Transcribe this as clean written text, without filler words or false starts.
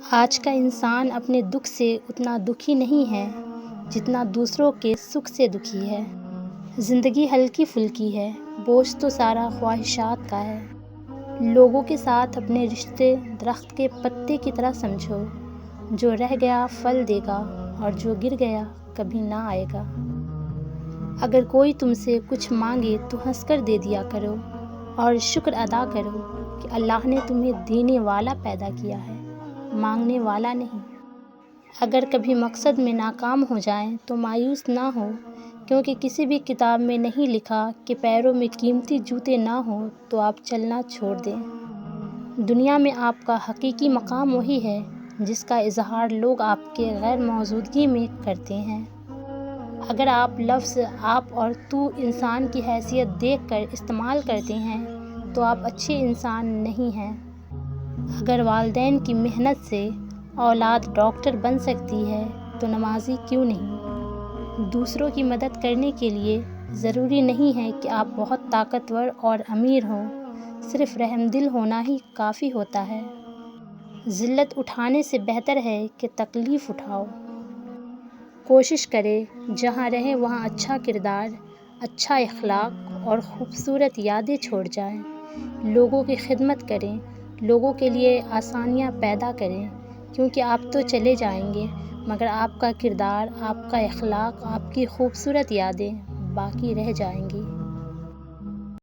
آج کا انسان اپنے دکھ سے اتنا دکھی نہیں ہے جتنا دوسروں کے سکھ سے دکھی ہے۔ زندگی ہلکی پھلکی ہے، بوجھ تو سارا خواہشات کا ہے۔ لوگوں کے ساتھ اپنے رشتے درخت کے پتے کی طرح سمجھو، جو رہ گیا پھل دے گا اور جو گر گیا کبھی نہ آئے گا۔ اگر کوئی تم سے کچھ مانگے تو ہنس کر دے دیا کرو اور شکر ادا کرو کہ اللہ نے تمہیں دینے والا پیدا کیا ہے، مانگنے والا نہیں۔ اگر کبھی مقصد میں ناکام ہو جائیں تو مایوس نہ ہو، کیونکہ کسی بھی کتاب میں نہیں لکھا کہ پیروں میں قیمتی جوتے نہ ہوں تو آپ چلنا چھوڑ دیں۔ دنیا میں آپ کا حقیقی مقام وہی ہے جس کا اظہار لوگ آپ کے غیر موجودگی میں کرتے ہیں۔ اگر آپ لفظ آپ اور تو انسان کی حیثیت دیکھ کر استعمال کرتے ہیں تو آپ اچھے انسان نہیں ہیں۔ اگر والدین کی محنت سے اولاد ڈاکٹر بن سکتی ہے تو نمازی کیوں نہیں؟ دوسروں کی مدد کرنے کے لیے ضروری نہیں ہے کہ آپ بہت طاقتور اور امیر ہوں، صرف رحم دل ہونا ہی کافی ہوتا ہے۔ ذلت اٹھانے سے بہتر ہے کہ تکلیف اٹھاؤ۔ کوشش کریں جہاں رہیں وہاں اچھا کردار، اچھا اخلاق اور خوبصورت یادیں چھوڑ جائیں۔ لوگوں کی خدمت کریں، لوگوں کے لیے آسانیاں پیدا کریں، کیونکہ آپ تو چلے جائیں گے مگر آپ کا کردار، آپ کا اخلاق، آپ کی خوبصورت یادیں باقی رہ جائیں گی۔